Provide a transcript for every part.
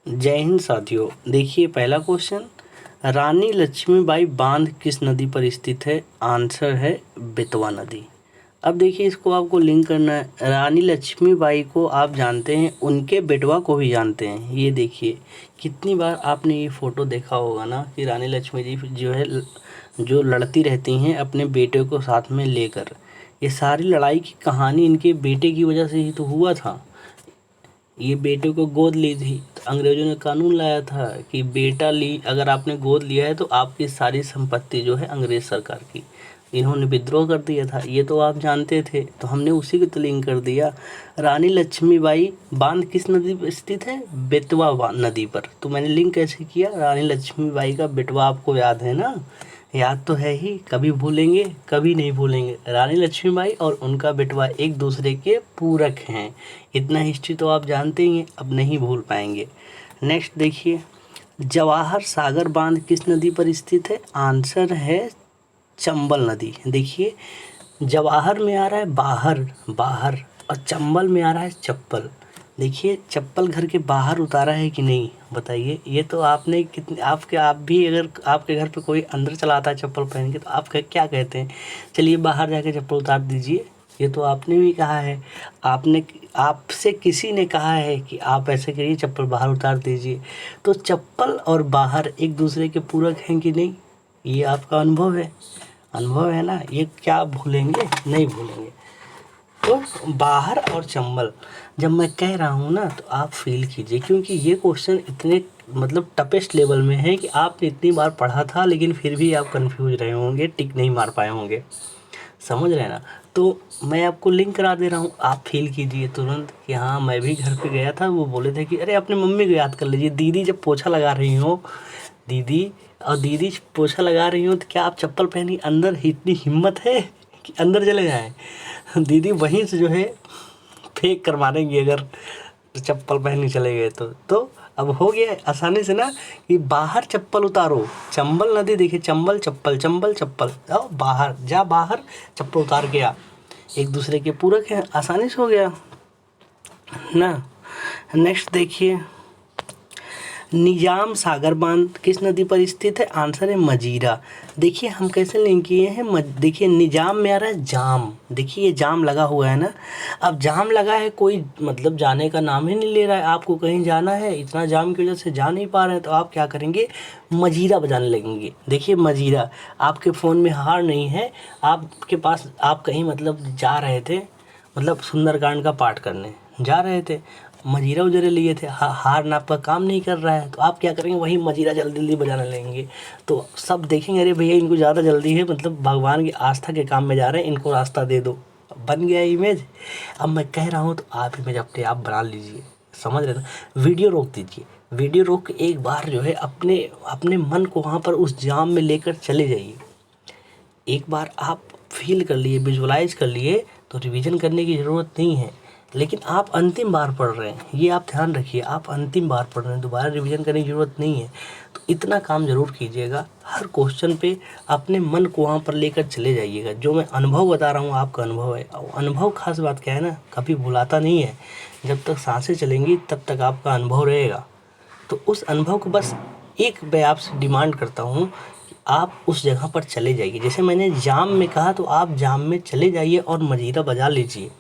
जय हिंद साथियों। देखिए पहला क्वेश्चन, रानी लक्ष्मीबाई बांध किस नदी पर स्थित है? आंसर है बेतवा नदी। अब देखिए इसको आपको लिंक करना है। रानी लक्ष्मीबाई को आप जानते हैं, उनके बेटवा को भी जानते हैं। ये देखिए कितनी बार आपने ये फ़ोटो देखा होगा ना कि रानी लक्ष्मी जी जो है जो लड़ती रहती हैं अपने बेटे को साथ में लेकर। ये सारी लड़ाई की कहानी इनके बेटे की वजह से ही तो हुआ था। ये बेटे को गोद ली थी तो अंग्रेज़ों ने कानून लाया था कि बेटा अगर आपने गोद लिया है तो आपकी सारी संपत्ति जो है अंग्रेज़ सरकार की। इन्होंने विद्रोह कर दिया था, ये तो आप जानते थे, तो हमने उसी को तो लिंक कर दिया। रानी लक्ष्मीबाई बांध किस नदी पर स्थित है? बेतवा नदी पर। तो मैंने लिंक कैसे किया? रानी लक्ष्मीबाई का बेटवा आपको याद है ना? याद तो है ही, कभी भूलेंगे? कभी नहीं भूलेंगे। रानी लक्ष्मीबाई और उनका बेटवा एक दूसरे के पूरक हैं। इतना हिस्ट्री तो आप जानते ही हैं, अब नहीं भूल पाएंगे। नेक्स्ट देखिए, जवाहर सागर बांध किस नदी पर स्थित है? आंसर है चंबल नदी। देखिए जवाहर में आ रहा है बाहर बाहर और चंबल में आ रहा है चप्पल। देखिए चप्पल घर के बाहर उतारा है कि नहीं बताइए। ये तो आपने कितने आप भी अगर आपके घर पे कोई अंदर चला आता है चप्पल पहन के तो आप क्या कहते हैं? चलिए बाहर जाके चप्पल उतार दीजिए। ये तो आपने भी कहा है, आपने आपसे किसी ने कहा है कि आप ऐसे करिए, चप्पल बाहर उतार दीजिए। तो चप्पल और बाहर एक दूसरे के पूरक हैं कि नहीं? ये आपका अनुभव है ना? ये क्या भूलेंगे? नहीं भूलेंगे। तो बाहर और चंबल जब मैं कह रहा हूँ ना तो आप फील कीजिए, क्योंकि ये क्वेश्चन इतने मतलब टफेस्ट लेवल में है कि आपने इतनी बार पढ़ा था लेकिन फिर भी आप कंफ्यूज रहे होंगे, टिक नहीं मार पाए होंगे। समझ रहे हैं ना? तो मैं आपको लिंक करा दे रहा हूँ, आप फील कीजिए तुरंत कि हाँ मैं भी घर पे गया था। वो बोले थे कि अरे अपने मम्मी को याद कर लीजिए। दीदी जब पोछा लगा रही हो, दीदी पोछा लगा रही हो तो क्या आप चप्पल पहनी? अंदर इतनी हिम्मत है कि अंदर चले जाएं? दीदी वहीं से जो है फेंक कर मारेंगी अगर चप्पल पहनी चले गए तो अब हो गया आसानी से ना कि बाहर चप्पल उतारो। चंबल नदी देखिए, चंबल चप्पल आओ बाहर जा, बाहर चप्पल उतार के आ। एक दूसरे के पूरक हैं, आसानी से हो गया ना। नेक्स्ट देखिए, निजाम सागर बांध किस नदी पर स्थित है? आंसर है मजीरा। देखिए हम कैसे लिंक किए हैं, देखिए निजाम में आ रहा है जाम। देखिए ये जाम लगा हुआ है ना, अब जाम लगा है, कोई मतलब जाने का नाम ही नहीं ले रहा है। आपको कहीं जाना है, इतना जाम की वजह से जा नहीं पा रहे हैं, तो आप क्या करेंगे? मजीरा बजाने लगेंगे। देखिए मजीरा आपके फ़ोन में हार नहीं है, आपके पास, आप कहीं मतलब जा रहे थे, मतलब सुंदरकांड का पाठ करने जा रहे थे, मजीरा उजरे लिए थे, हार आपका काम नहीं कर रहा है, तो आप क्या करेंगे? वही मजीरा जल्दी जल्दी बजाने लगेंगे। तो सब देखेंगे अरे भैया इनको ज़्यादा जल्दी है, मतलब भगवान की आस्था के काम में जा रहे हैं, इनको रास्ता दे दो। बन गया इमेज। अब मैं कह रहा हूँ तो आप इमेज अपने आप बना लीजिए। समझ रहे ना? वीडियो रोक दीजिए, वीडियो रोक के एक बार जो है अपने अपने मन को वहाँ पर उस जाम में लेकर चले जाइए। एक बार आप फील कर लिए, विजुअलाइज कर लिए, तो रिवीजन करने की ज़रूरत नहीं है। लेकिन आप अंतिम बार पढ़ रहे हैं, ये आप ध्यान रखिए, आप अंतिम बार पढ़ रहे हैं, दोबारा रिवीजन करने की ज़रूरत नहीं है। तो इतना काम ज़रूर कीजिएगा, हर क्वेश्चन पे अपने मन को वहाँ पर लेकर चले जाइएगा। जो मैं अनुभव बता रहा हूँ आपका अनुभव है, और अनुभव खास बात क्या है ना, कभी भुलाता नहीं है। जब तक सांसें चलेंगी तब तक आपका अनुभव रहेगा। तो उस अनुभव को बस एक मैं आपसे डिमांड करता हूँ, आप उस जगह पर चले जाइए। जैसे मैंने जाम में कहा तो आप जाम में चले जाइए और मजीरा बजा लीजिए।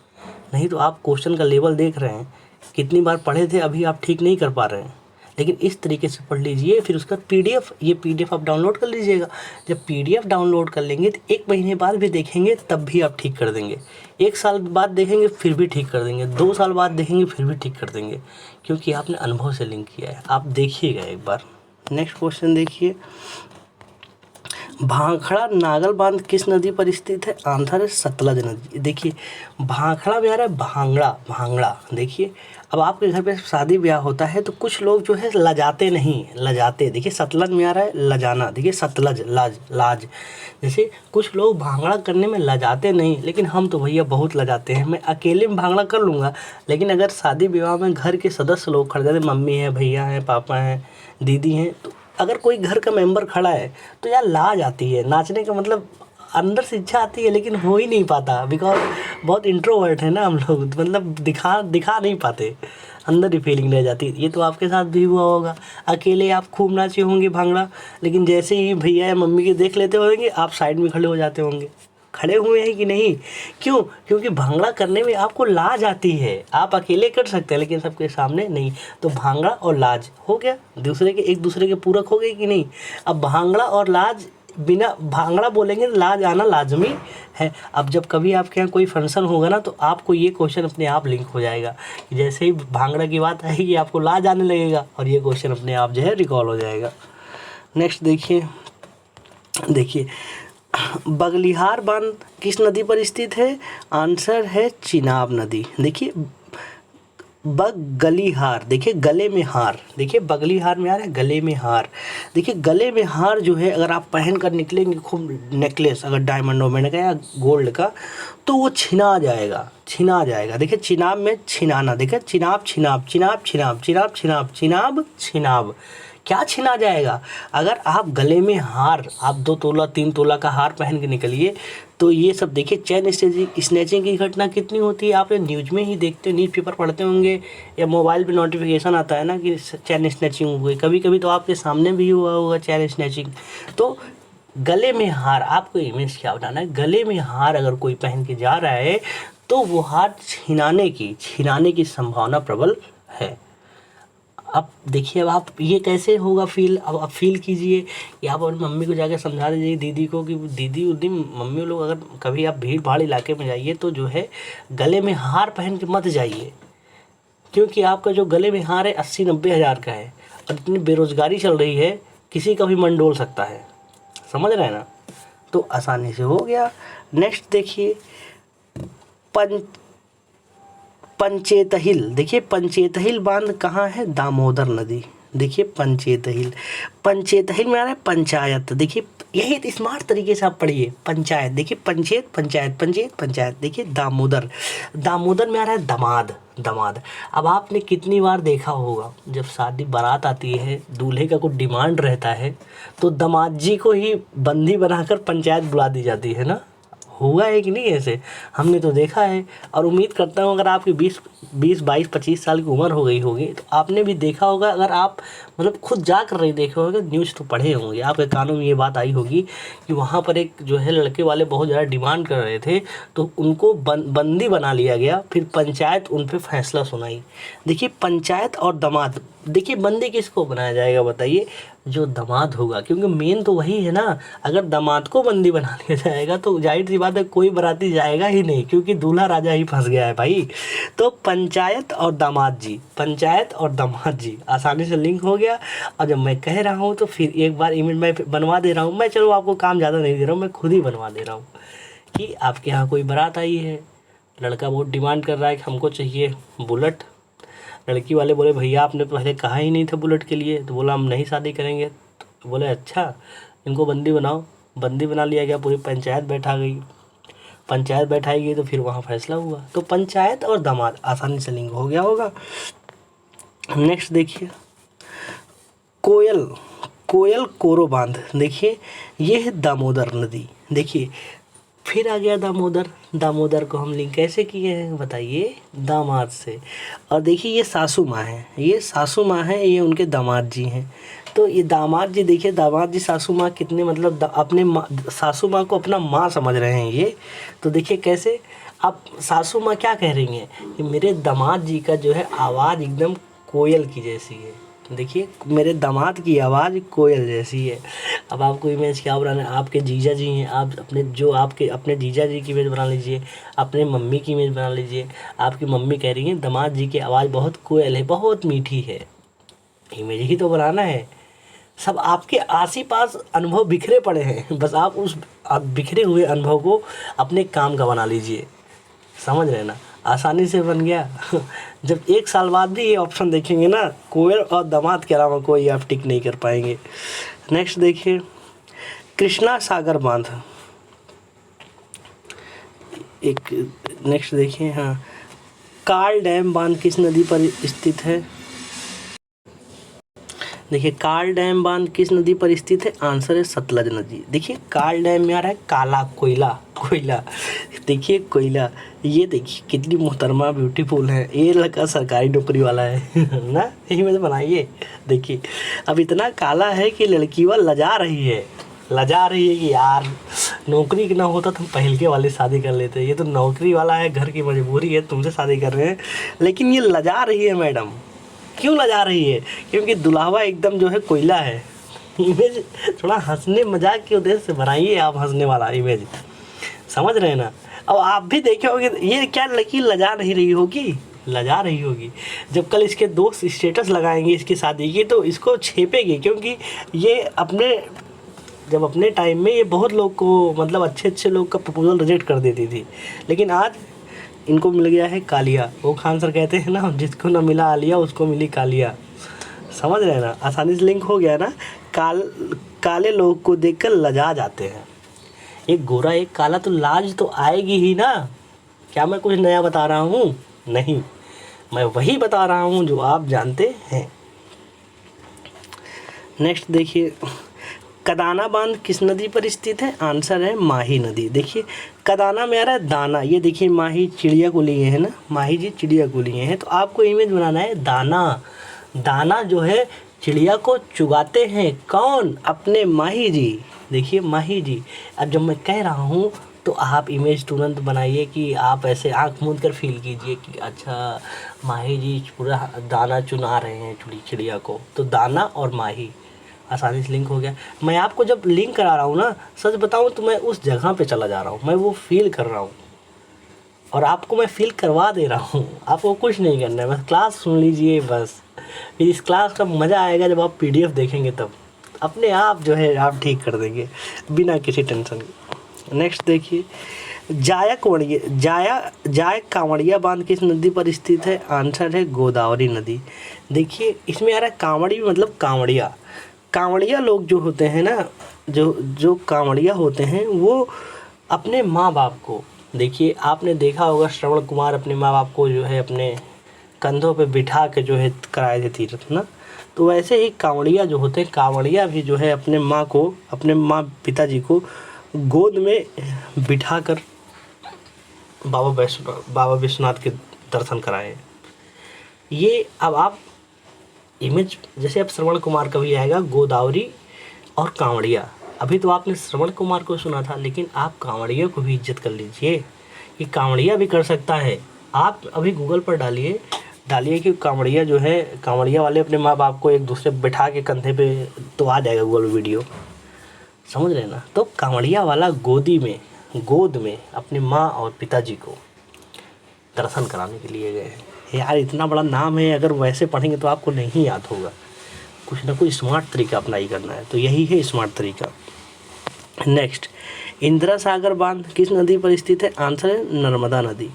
नहीं तो आप क्वेश्चन का लेवल देख रहे हैं, कितनी बार पढ़े थे अभी आप ठीक नहीं कर पा रहे हैं। लेकिन इस तरीके से पढ़ लीजिए। फिर उसका पीडीएफ, ये पीडीएफ आप डाउनलोड कर लीजिएगा। जब पीडीएफ डाउनलोड कर लेंगे तो 1 महीने बाद भी देखेंगे तब भी आप ठीक कर देंगे। 1 साल बाद देखेंगे फिर भी ठीक कर देंगे। 2 साल बाद देखेंगे फिर भी ठीक कर देंगे, क्योंकि आपने अनुभव से लिंक किया है। आप देखिएगा एक बार। नेक्स्ट क्वेश्चन देखिए, भाखड़ा नागल बांध किस नदी पर स्थित है? आंसर है सतलज नदी। देखिए भाखड़ा में आ रहा है भांगड़ा। देखिए अब आपके घर पे शादी ब्याह होता है तो कुछ लोग जो है लजाते नहीं, लजाते। देखिए सतलज में आ रहा है लजाना। देखिए सतलज लाज। जैसे कुछ लोग भांगड़ा करने में लजाते नहीं, लेकिन हम तो भैया बहुत लजाते हैं। मैं अकेले में भांगड़ा कर लूँगा, लेकिन अगर शादी विवाह में घर के सदस्य लोग खड़े जाते, मम्मी हैं, भैया हैं, पापा हैं, दीदी हैं, तो अगर कोई घर का मेंबर खड़ा है तो यार लाज आती है। नाचने का मतलब अंदर से इच्छा आती है लेकिन हो ही नहीं पाता, बिकॉज बहुत इंट्रोवर्ट है ना हम लोग, मतलब दिखा नहीं पाते। अंदर ही फीलिंग रह जाती है। ये तो आपके साथ भी हुआ होगा, अकेले आप खूब नाचे होंगे भांगड़ा, लेकिन जैसे ही भैया या मम्मी के देख लेते होंगे आप साइड में खड़े हो जाते होंगे। खड़े हुए हैं कि नहीं? क्यों? क्योंकि भांगड़ा करने में आपको लाज आती है। आप अकेले कर सकते हैं लेकिन सबके सामने नहीं। तो भांगड़ा और लाज हो गया, एक दूसरे के पूरक हो गए कि नहीं? अब भांगड़ा और लाज, बिना भांगड़ा बोलेंगे तो लाज आना लाजमी है। अब जब कभी आपके यहाँ कोई फंक्शन होगा ना तो आपको ये क्वेश्चन अपने आप लिंक हो जाएगा कि जैसे ही भांगड़ा की बात आएगी आपको लाज आने लगेगा और ये क्वेश्चन अपने आप जो है रिकॉल हो जाएगा। नेक्स्ट देखिए बगलिहार बांध किस नदी पर स्थित है? आंसर है चिनाब नदी। देखिए बगलिहार, देखिए गले में हार, देखिए बगलिहार में आ रहा है गले में हार। देखिए गले में हार जो है अगर आप पहन कर निकलेंगे खूब नेकलेस अगर डायमंड वायमंड का या गोल्ड का, तो वो छिना जाएगा। देखिए चिनाब में छिनाना, देखिए चिनाब छिनाब छिनाब छिनाब चिनाब छिनाब चिनाब छिनाब, क्या छिना जाएगा? अगर आप गले में हार, आप 2 तोला 3 तोला का हार पहन के निकलिए तो ये सब देखिए चेन स्नैचिंग की घटना कितनी होती है। आप न्यूज़ में ही देखते, न्यूज़ पेपर पढ़ते होंगे या मोबाइल पे नोटिफिकेशन आता है ना कि चेन स्नैचिंग हुई। कभी कभी तो आपके सामने भी हुआ होगा चेन स्नैचिंग। तो गले में हार, आपको इमेज क्या बनाना है, गले में हार अगर कोई पहन के जा रहा है तो वो हार छिनाने की संभावना प्रबल है। अब देखिए, अब आप ये कैसे होगा फील, अब आप फील कीजिए कि आप अपनी मम्मी को जाकर समझा दीजिए, दीदी को, कि दीदी उस दिन मम्मी लोग अगर कभी आप भीड़ भाड़ इलाके में जाइए तो जो है गले में हार पहन के मत जाइए, क्योंकि आपका जो गले में हार है 80-90 हज़ार का है और इतनी बेरोज़गारी चल रही है, किसी का भी मन डोल सकता है। समझ रहे हैं ना? तो आसानी से हो गया। नेक्स्ट देखिए पंचेतहिल। देखिए पंचेतहिल बांध कहाँ है? दामोदर नदी। देखिए पंचेतहिल में आ रहा है पंचायत। देखिए यही स्मार्ट तरीके से आप पढ़िए, पंचायत। देखिए पंचायत। देखिए दामोदर में आ रहा है दमाद। अब आपने कितनी बार देखा होगा जब शादी बारात आती है, दूल्हे का कुछ डिमांड रहता है तो दामाद जी को ही बंदी बनाकर पंचायत बुला दी जाती है ना? हुआ है कि नहीं ऐसे? हमने तो देखा है और उम्मीद करता हूँ अगर आपकी 20, 22, 25 साल की उम्र हो गई होगी तो आपने भी देखा होगा। अगर आप मतलब खुद जा कर नहीं देखे होंगे, न्यूज़ तो पढ़े होंगे, आपके कानों में ये बात आई होगी कि वहाँ पर एक जो है लड़के वाले बहुत ज़्यादा डिमांड कर रहे थे तो उनको बंदी बना लिया गया, फिर पंचायत उन पर फैसला सुनाई। देखिए पंचायत और दामाद, देखिए बंदी किसको बनाया जाएगा बताइए? जो दामाद होगा, क्योंकि मेन तो वही है ना। अगर दामाद को बंदी बना लिया जाएगा तो जाहिर सी बात है कोई बाराती जाएगा ही नहीं, क्योंकि दूल्हा राजा ही फंस गया है भाई। तो पंचायत और दामाद जी आसानी से लिंक हो गया। और जब मैं कह रहा हूँ तो फिर एक बार इमेज मैं बनवा दे रहा हूँ मैं, चलो आपको काम ज़्यादा नहीं दे रहा हूँ, मैं खुद ही बनवा दे रहा हूँ कि आपके यहाँ कोई बारात आई है, लड़का बहुत डिमांड कर रहा है कि हमको चाहिए बुलेट। लड़की वाले बोले भैया आपने तो पहले कहा ही नहीं था बुलेट के लिए, तो बोला हम नहीं शादी करेंगे। तो बोले अच्छा इनको बंदी बनाओ। बंदी बना लिया गया, पूरी पंचायत बैठाई गई तो फिर वहाँ फैसला हुआ। तो पंचायत और दामाद आसानी से लिंक हो गया होगा। नेक्स्ट देखिए कोयल कोरो बांध। देखिए ये है दामोदर नदी। देखिए फिर आ गया दामोदर को हम लिंक कैसे किए हैं बताइए? दामाद से। और देखिए ये सासू माँ है, ये उनके दामाद जी हैं। तो ये दामाद जी, देखिए दामाद जी सासू माँ कितने मतलब अपने सासू माँ को अपना माँ समझ रहे हैं ये। तो देखिए कैसे, अब सासू माँ क्या कह रही हैं कि मेरे दामाद जी का जो है आवाज़ एकदम कोयल की जैसी है। देखिए मेरे दामाद की आवाज़ कोयल जैसी है। अब आपको इमेज क्या बनाना है? आपके जीजा जी हैं, आप अपने जीजा जी की इमेज बना लीजिए, अपने मम्मी की इमेज बना लीजिए। आपकी मम्मी कह रही हैं दामाद जी की आवाज़ बहुत कोयल है, बहुत मीठी है। इमेज ही तो बनाना है। सब आपके आस ही पास अनुभव बिखरे पड़े हैं, बस आप उस बिखरे हुए अनुभव को अपने काम का बना लीजिए। समझ रहे ना? आसानी से बन गया। जब 1 साल बाद भी ये ऑप्शन देखेंगे ना, कोयल और दामाद के अलावा कोई आप टिक नहीं कर पाएंगे। नेक्स्ट देखिए कृष्णा सागर बांध। नेक्स्ट देखिए काल डैम बांध किस नदी पर स्थित है? देखिए काल डैम बांध किस नदी पर स्थित है? आंसर है सतलज नदी। देखिए काल डैम में आ रहा है काला कोयला, कोयला, देखिए कोयला, ये देखिए कितनी मोहतरमा ब्यूटीफुल है, ये लड़का सरकारी नौकरी वाला है ना, यही में बनाइए। देखिए अब इतना काला है कि लड़की वह लजा रही है, लजा रही है कि यार नौकरी ना होता तो हम पहलके वाली शादी कर लेते, ये तो नौकरी वाला है, घर की मजबूरी है, तुमसे शादी कर रहे हैं। लेकिन ये लजा रही है मैडम, क्यों लजा रही है? क्योंकि दुल्हावा एकदम जो है कोयला है। इमेज थोड़ा हंसने मजाक के उद्देश्य से बनाइए आप, हंसने वाला इमेज, समझ रहे हैं ना। अब आप भी देखे होंगे ये क्या लड़की लजा नहीं रही होगी, लजा रही होगी। जब कल इसके दोस्त स्टेटस लगाएंगे इसकी शादी की तो इसको छेपेगी, क्योंकि ये अपने टाइम में ये बहुत लोग को, मतलब अच्छे लोग का प्रपोजल रिजेक्ट कर देती थी, लेकिन आज इनको मिल गया है कालिया। वो खान सर कहते हैं ना, जिसको ना मिला आलिया उसको मिली कालिया, समझ रहे हैं ना। आसानी से लिंक हो गया ना। काले लोग को देखकर लजा जाते हैं। एक गोरा एक काला तो लाज तो आएगी ही ना। क्या मैं कुछ नया बता रहा हूँ? नहीं, मैं वही बता रहा हूँ जो आप जानते हैं। नेक्स्ट देखिए, कदाना बांध किस नदी पर स्थित है? आंसर है माही नदी। देखिए कदाना में आ रहा है दाना, ये देखिए माही चिड़िया को लिए है ना, माही जी चिड़िया को लिए हैं, तो आपको इमेज बनाना है दाना। दाना जो है चिड़िया को चुगाते हैं कौन? अपने माही जी। देखिए माही जी। अब जब मैं कह रहा हूँ तो आप इमेज तुरंत बनाइए कि आप ऐसे आँख मूंद कर फील कीजिए कि अच्छा माही जी पूरा दाना चुना रहे हैं चिड़िया को। तो दाना और माही आसानी से लिंक हो गया। मैं आपको जब लिंक करा रहा हूँ ना, सच बताऊँ तो मैं उस जगह पे चला जा रहा हूँ, मैं वो फील कर रहा हूँ और आपको मैं फील करवा दे रहा हूँ। आपको कुछ नहीं करना है, बस क्लास सुन लीजिए बस। फिर इस क्लास का मज़ा आएगा जब आप PDF देखेंगे, तब अपने आप जो है आप ठीक कर देंगे बिना किसी टेंशन के। नेक्स्ट देखिए, जायक कांवड़िया बांध किस नदी पर स्थित है? आंसर है गोदावरी नदी। देखिए इसमें आ रहा है कांवड़ी मतलब कांवड़िया। कांवड़िया लोग जो होते हैं ना, जो कांवड़िया होते हैं वो अपने माँ बाप को, देखिए आपने देखा होगा श्रवण कुमार अपने माँ बाप को जो है अपने कंधों पे बिठा के जो है कराए थे तीर्थ ना, तो वैसे ही कांवड़िया जो होते हैं, कांवड़िया भी जो है अपने माँ पिताजी को गोद में बिठा कर बाबा विश्वनाथ के दर्शन कराए। ये अब आप इमेज जैसे अब श्रवण कुमार का भी आएगा, गोदावरी और कांवड़िया। अभी तो आपने श्रवण कुमार को सुना था, लेकिन आप कांवड़िया को भी इज्जत कर लीजिए कि कांवड़िया भी कर सकता है। आप अभी गूगल पर डालिए कि कांवड़िया जो है, कांवड़िया वाले अपने माँ बाप को एक दूसरे बैठा के कंधे पे, तो आ जाएगा गूगल वीडियो, समझ रहे ना। तो कांवड़िया वाला गोद में अपने माँ और पिताजी को दर्शन कराने के लिए गए हैं। यार इतना बड़ा नाम है, अगर वैसे पढ़ेंगे तो आपको नहीं याद होगा। कुछ ना कुछ स्मार्ट तरीका अप्लाई करना है, तो यही है स्मार्ट तरीका। नेक्स्ट, इंदिरा सागर बांध किस नदी पर स्थित है? आंसर है नर्मदा नदी।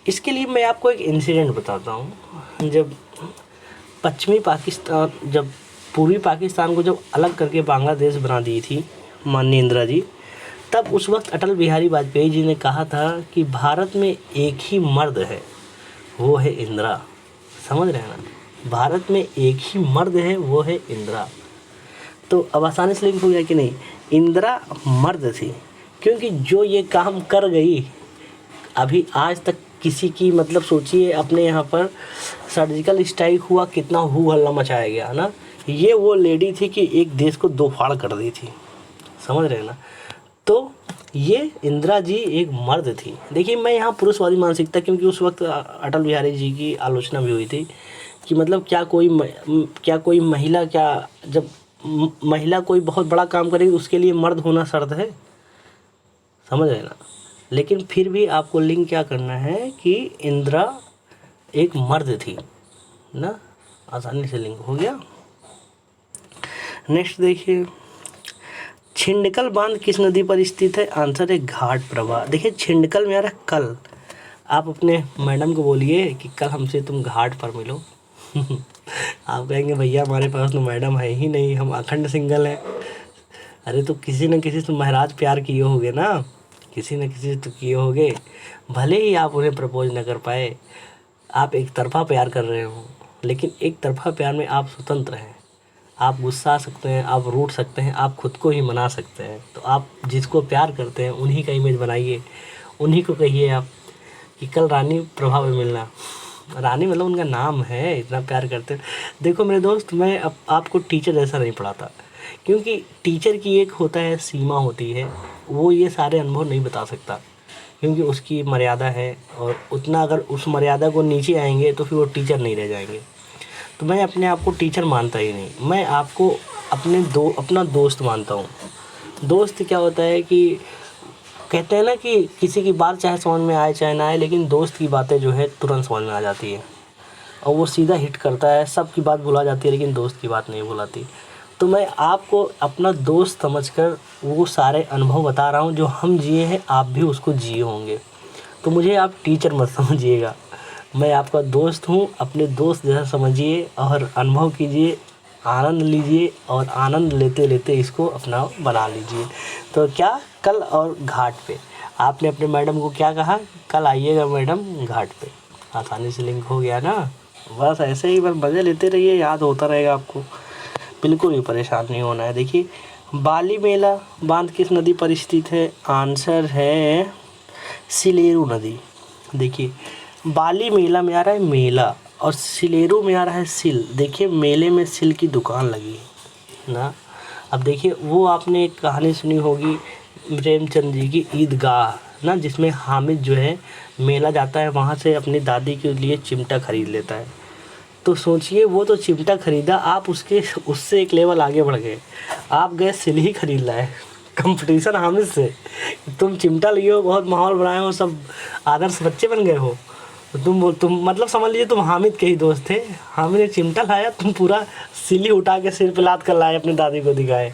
इसके लिए मैं आपको एक इंसिडेंट बताता हूँ। जब पूर्वी पाकिस्तान को जब अलग करके बांग्लादेश बना दी थी माननीय इंदिरा जी, तब उस वक्त अटल बिहारी वाजपेयी जी ने कहा था कि भारत में एक ही मर्द है, वो है इंदिरा। समझ रहे हैं ना, भारत में एक ही मर्द है, वो है इंदिरा। तो अब आसानी से लिंक हो गया कि नहीं, इंदिरा मर्द थी, क्योंकि जो ये काम कर गई, अभी आज तक किसी की, मतलब सोचिए अपने यहाँ पर सर्जिकल स्ट्राइक हुआ, कितना हू हल्ला मचाया गया ना, ये वो लेडी थी कि एक देश को दो फाड़ कर दी थी, समझ रहे हैं ना। तो ये इंदिरा जी एक मर्द थी। देखिए मैं यहाँ पुरुषवादी मानसिकता, क्योंकि उस वक्त अटल बिहारी जी की आलोचना भी हुई थी कि मतलब क्या कोई महिला, क्या जब महिला कोई बहुत बड़ा काम करेगी उसके लिए मर्द होना शर्त है, समझ रहे ना। लेकिन फिर भी आपको लिंक क्या करना है कि इंदिरा एक मर्द थी ना, आसानी से लिंक हो गया। नेक्स्ट देखिए, छिंडकल बांध किस नदी पर स्थित है? आंसर है घाट प्रभा। देखिए छिंडकल में आ रहा है कल, आप अपने मैडम को बोलिए कि कल हमसे तुम घाट पर मिलो आप कहेंगे भैया हमारे पास तो मैडम है ही नहीं, हम अखंड सिंगल हैं। अरे तो किसी न किसी से महाराज प्यार किए होगे ना, किसी न किसी से तो किए होगे, भले ही आप उन्हें प्रपोज न कर पाए, आप एक तरफा प्यार कर रहे हो, लेकिन एक तरफा प्यार में आप स्वतंत्र हैं, आप गुस्सा सकते हैं, आप रूठ सकते हैं, आप खुद को ही मना सकते हैं। तो आप जिसको प्यार करते हैं उन्हीं का इमेज बनाइए, उन्हीं को कहिए आप कि कल रानी प्रभा में मिलना। रानी मतलब उनका नाम है, इतना प्यार करते हैं। देखो मेरे दोस्त, मैं आपको टीचर जैसा नहीं पढ़ाता, क्योंकि टीचर की एक होता है सीमा होती है, वो ये सारे अनुभव नहीं बता सकता, क्योंकि उसकी मर्यादा है, और उतना अगर उस मर्यादा को नीचे आएंगे तो फिर वो टीचर नहीं रह जाएंगे। तो मैं अपने आप को टीचर मानता ही नहीं, मैं आपको अपना दोस्त मानता हूँ। दोस्त क्या होता है कि कहते हैं ना कि किसी की बात चाहे समझ में आए चाहे ना आए, लेकिन दोस्त की बातें जो है तुरंत समझ में आ जाती है, और वो सीधा हिट करता है। सबकी बात भुला जाती है लेकिन दोस्त की बात नहीं भुलाती। तो मैं आपको अपना दोस्त समझकर वो सारे अनुभव बता रहा हूँ जो हम जिए हैं, आप भी उसको जिए होंगे। तो मुझे आप टीचर मत समझिएगा, मैं आपका दोस्त हूँ। अपने दोस्त जैसा समझिए और अनुभव कीजिए, आनंद लीजिए, और आनंद लेते लेते इसको अपना बना लीजिए। तो क्या, कल और घाट पे आपने अपने मैडम को क्या कहा, कल आइएगा मैडम घाट पे। आसानी से लिंक हो गया ना। बस ऐसे ही बस मज़े लेते रहिए, याद होता रहेगा आपको, बिल्कुल भी परेशान नहीं होना है। देखिए, बाली मेला बांध किस नदी पर स्थित है? आंसर है सिलेरू नदी। देखिए, बाली मेला में आ रहा है मेला, और सिलेरू में आ रहा है सिल। देखिए, मेले में सिल की दुकान लगी है ना। अब देखिए, वो आपने एक कहानी सुनी होगी प्रेमचंद जी की, ईदगाह ना, जिसमें हामिद जो है मेला जाता है, वहाँ से अपनी दादी के लिए चिमटा खरीद लेता है। तो सोचिए, वो तो चिमटा खरीदा, आप उससे एक लेवल आगे बढ़ गए, आप गए सिल ही खरीद लाए। कंपटीशन हामिद से, तुम चिमटा लिए हो, बहुत माहौल बनाए हो, सब आदर्श बच्चे बन गए हो। तो तुम मतलब समझ लीजिए तुम हामिद के ही दोस्त थे। हामिद ने चिमटा लाया, तुम पूरा सिली उठा के सिर पे लाद कर लाए, अपनी दादी को दिखाए।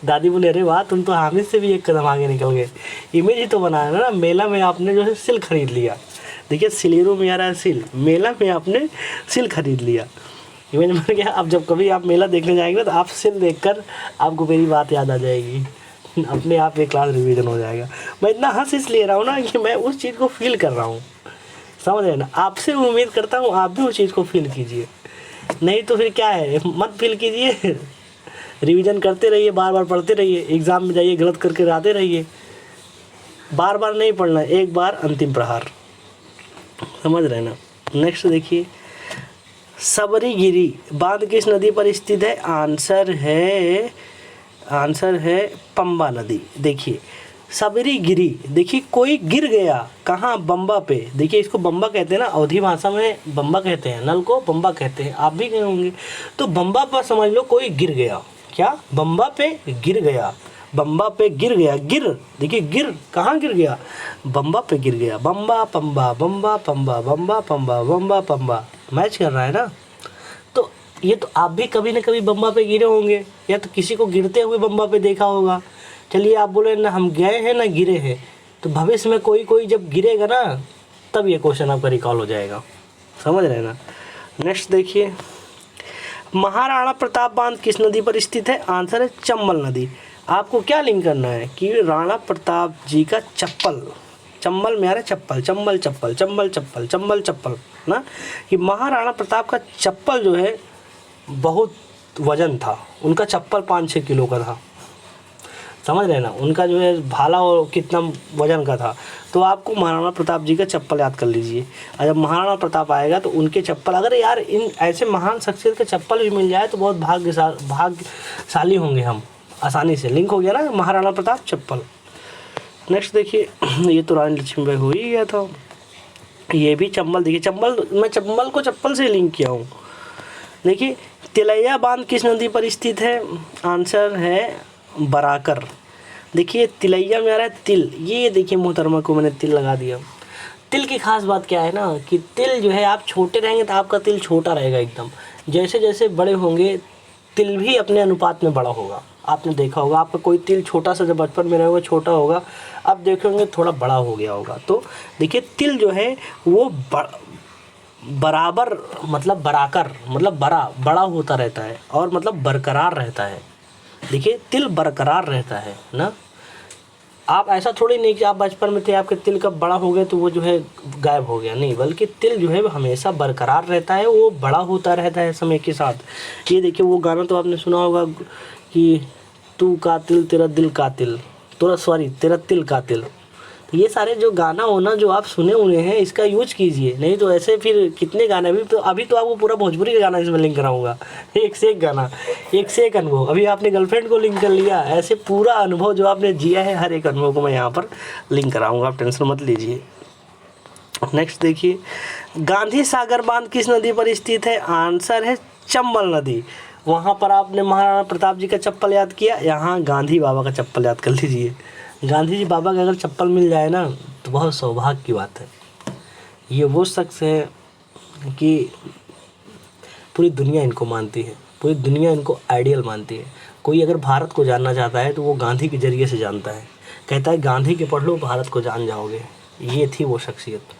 दादी बोले, अरे वाह, तुम तो हामिद से भी एक कदम आगे निकल गए। इमेज ही तो बनाया ना, मेला में आपने जो है सिल खरीद लिया। देखिए, सिलेरू में आ रहा है सिल, मेला में आपने सिल खरीद लिया, इमेज बन गया। अब जब कभी आप मेला देखने जाएंगे तो आप सिल देखकर आपको मेरी बात याद आ जाएगी, अपने आप एक क्लास रिवीजन हो जाएगा। मैं इतना हंस इसलिए रहा हूँ ना कि मैं उस चीज़ को फील कर रहा हूँ, समझ रहे हैं ना। आपसे उम्मीद करता हूँ आप भी उस चीज़ को फील कीजिए, नहीं तो फिर क्या है, मत फील कीजिए। रिवीजन करते रहिए, बार बार पढ़ते रहिए, एग्ज़ाम में जाइए गलत करके आते रहिए। बार बार नहीं पढ़ना, एक बार अंतिम प्रहार, समझ रहे हैं ना। नेक्स्ट देखिए, सबरीगिरी बांध किस नदी पर स्थित है? आंसर है पंबा नदी। देखिए, सबरीगिरी, देखिए कोई गिर गया, कहाँ? बम्बा पे। देखिए, इसको बम्बा कहते हैं ना, अवधी भाषा में बम्बा कहते हैं, नल को बम्बा कहते हैं, आप भी गए होंगे। तो बम्बा पर समझ लो कोई गिर गया, क्या? बम्बा पे गिर गया, बम्बा पे गिर गया, गिर, देखिए गिर, कहाँ गिर गया? बम्बा पे गिर गया। बम्बा पंबा, बम्बा पंबा, बम्बा पंबा, बम्बा पंबा, मैच कर रहा है ना। तो ये तो आप भी कभी ना कभी बम्बा पे गिरे होंगे, या तो किसी को गिरते हुए बम्बा पे देखा होगा। चलिए, आप बोले ना हम गए हैं ना गिरे हैं, तो भविष्य में कोई जब गिरेगा ना, तब ये क्वेश्चन आपका रिकॉल हो जाएगा, समझ रहे हैं ना। नेक्स्ट देखिए, महाराणा प्रताप बांध किस नदी पर स्थित है? आंसर है चंबल नदी। आपको क्या लिंक करना है कि राणा प्रताप जी का चप्पल, चंबल में आ रहा है चप्पल, चंबल चप्पल, चंबल चप्पल, चंबल चप्पल ना, कि महाराणा प्रताप का चप्पल जो है बहुत वजन था, उनका चप्पल 5-6 किलो का था, समझ रहे हैं ना। उनका जो है भाला और कितना वजन का था। तो आपको महाराणा प्रताप जी का चप्पल याद कर लीजिए, और जब महाराणा प्रताप आएगा तो उनके चप्पल, अगर यार इन ऐसे महान शख्सियत के चप्पल भी मिल जाए तो बहुत भाग्यशाली होंगे हम। आसानी से लिंक हो गया ना, महाराणा प्रताप चप्पल। नेक्स्ट देखिए, ये तो रानी लक्ष्मीबाई हो ही गया था, ये भी चंबल। देखिए, चंबल, मैं चंबल को चप्पल से लिंक किया हूँ। देखिए, तिलैया बांध किस नदी पर स्थित है? आंसर है बराकर। देखिए, तिलैया में आ रहा है तिल, ये देखिए मोहतरमा को मैंने तिल लगा दिया। तिल की खास बात क्या है ना, कि तिल जो है, आप छोटे रहेंगे तो आपका तिल छोटा रहेगा एकदम, जैसे जैसे बड़े होंगे तिल भी अपने अनुपात में बड़ा होगा। आपने देखा होगा, आपका कोई तिल छोटा सा जब बचपन में रहेगा छोटा होगा, अब देखेंगे थोड़ा बड़ा हो गया होगा। तो देखिए, तिल जो है वो बराबर, मतलब बराकर, मतलब बड़ा होता रहता है, और मतलब बरकरार रहता है। देखिए, तिल बरकरार रहता है ना। आप ऐसा थोड़ी नहीं कि आप बचपन में थे, आपके तिल कब बड़ा हो गए तो वो जो है गायब हो गया, नहीं, बल्कि तिल जो है वो हमेशा बरकरार रहता है, वो बड़ा होता रहता है समय के साथ। ये देखिए वो गाना तो आपने सुना होगा कि तू कातिल तेरा दिल कातिल, तेरा तिल कातिल। तो ये सारे जो गाना होना जो आप सुने हुए हैं इसका यूज कीजिए, नहीं तो ऐसे फिर कितने गाने अभी तो आपको पूरा भोजपुरी का गाना इसमें लिंक कराऊंगा, एक से एक गाना, एक से एक अनुभव। अभी आपने गर्लफ्रेंड को लिंक कर लिया, ऐसे पूरा अनुभव जो आपने जिया है हर एक अनुभव को मैं यहाँ पर लिंक कराऊंगा, आप टेंशन मत लीजिए। नेक्स्ट देखिए, गांधी सागर बांध किस नदी पर स्थित है? आंसर है चंबल नदी। वहाँ पर आपने महाराणा प्रताप जी का चप्पल याद किया, यहाँ गांधी बाबा का चप्पल याद कर लीजिए। गांधी जी बाबा का अगर चप्पल मिल जाए ना तो बहुत सौभाग्य की बात है। ये वो शख्स है कि पूरी दुनिया इनको मानती है, पूरी दुनिया इनको आइडियल मानती है। कोई अगर भारत को जानना चाहता है तो वो गांधी के जरिए से जानता है, कहता है गांधी के पढ़ लो भारत को जान जाओगे। ये थी वो शख्सियत।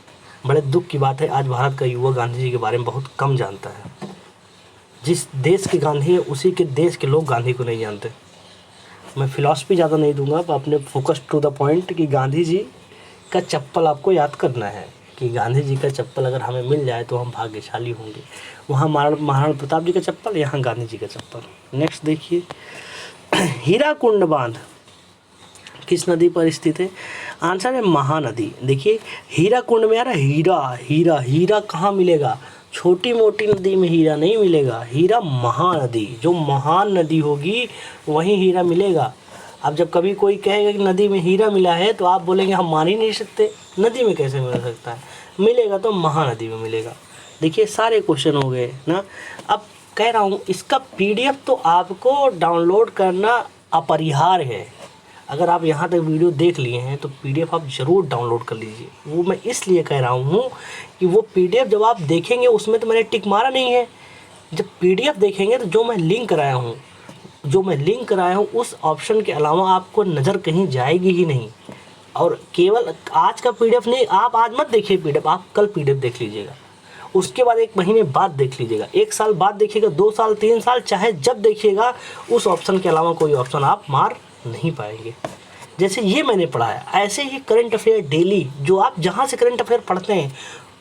बड़े दुख की बात है आज भारत का युवा गांधी जी के बारे में बहुत कम जानता है। जिस देश के गांधी है उसी के देश के लोग गांधी को नहीं जानते। मैं फिलॉसफी ज़्यादा नहीं दूंगा, अपने फोकस टू द पॉइंट कि गांधी जी का चप्पल आपको याद करना है, कि गांधी जी का चप्पल अगर हमें मिल जाए तो हम भाग्यशाली होंगे। वहाँ महाराणा प्रताप जी का चप्पल, यहाँ गांधी जी का चप्पल। नेक्स्ट देखिए, हीराकुंड बांध किस नदी पर स्थित है? आंसर है महानदी। देखिए हीराकुंड में यार हीरा कहाँ मिलेगा? छोटी मोटी नदी में हीरा नहीं मिलेगा, हीरा महानदी, जो महान नदी होगी वहीं हीरा मिलेगा। अब जब कभी कोई कहेगा कि नदी में हीरा मिला है तो आप बोलेंगे हम मान ही नहीं सकते, नदी में कैसे मिल सकता है? मिलेगा तो महानदी में मिलेगा। देखिए सारे क्वेश्चन हो गए ना। अब कह रहा हूँ इसका पीडीएफ तो आपको डाउनलोड करना अपरिहार्य है। अगर आप यहाँ तक वीडियो देख लिए हैं तो पीडीएफ आप ज़रूर डाउनलोड कर लीजिए। वो मैं इसलिए कह रहा हूँ कि वो पीडीएफ जब आप देखेंगे, उसमें तो मैंने टिक मारा नहीं है, जब पीडीएफ देखेंगे तो जो मैं लिंक कराया हूँ उस ऑप्शन के अलावा आपको नज़र कहीं जाएगी ही नहीं। और केवल आज का पीडीएफ नहीं, आप आज मत देखिए पीडीएफ, आप कल पीडीएफ देख लीजिएगा, उसके बाद 1 महीने बाद देख लीजिएगा, 1 साल बाद देखिएगा, 2 साल 3 साल, चाहे जब देखिएगा, उस ऑप्शन के अलावा कोई ऑप्शन आप मार नहीं पाएंगे। जैसे ये मैंने पढ़ा है, ऐसे ही करंट अफेयर डेली जो आप जहाँ से करंट अफेयर पढ़ते हैं,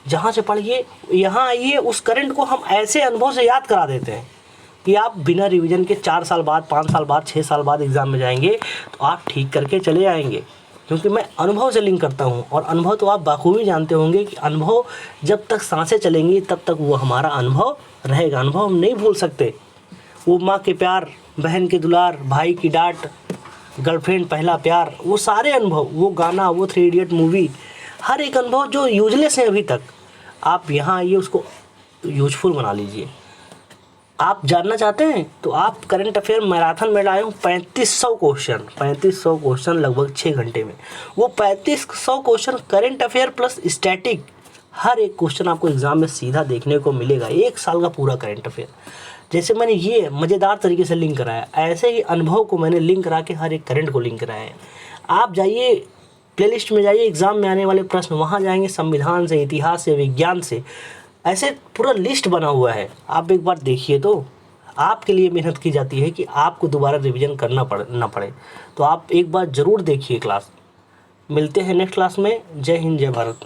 जहाँ से पढ़िए यहाँ आइए, उस करंट को हम ऐसे अनुभव से याद करा देते हैं कि आप बिना रिवीजन के 4 साल बाद, 5 साल बाद, 6 साल बाद एग्ज़ाम में जाएंगे तो आप ठीक करके चले आएंगे। क्योंकि मैं अनुभव से लिंक करता हूँ, और अनुभव तो आप बाखूबी जानते होंगे कि अनुभव जब तक सांसें चलेंगी तब तक वो हमारा अनुभव रहेगा। अनुभव हम नहीं भूल सकते। वो माँ के प्यार, बहन के दुलार, भाई की डांट, गर्लफ्रेंड पहला प्यार, वो सारे अनुभव, वो गाना, वो 3 इडियट मूवी, हर एक अनुभव जो यूजलेस है अभी तक, आप यहाँ आइए उसको यूजफुल बना लीजिए। आप जानना चाहते हैं तो आप करंट अफेयर मैराथन में लाए हूँ 3500 क्वेश्चन लगभग 6 घंटे में। वो 3500 question current affair plus static, हर एक क्वेश्चन आपको एग्ज़ाम में सीधा देखने को मिलेगा। 1 साल का पूरा करंट अफेयर। जैसे मैंने ये मज़ेदार तरीके से लिंक कराया, ऐसे ही अनुभव को मैंने लिंक करा के हर एक करंट को लिंक कराया है। आप जाइए प्लेलिस्ट में, जाइए एग्ज़ाम में आने वाले प्रश्न, वहाँ जाएंगे संविधान से, इतिहास से, विज्ञान से, ऐसे पूरा लिस्ट बना हुआ है। आप एक बार देखिए तो आपके लिए मेहनत की जाती है कि आपको दोबारा रिवीजन करना ना पड़े। तो आप एक बार ज़रूर देखिए क्लास। मिलते हैं नेक्स्ट क्लास में। जय हिंद, जय भारत।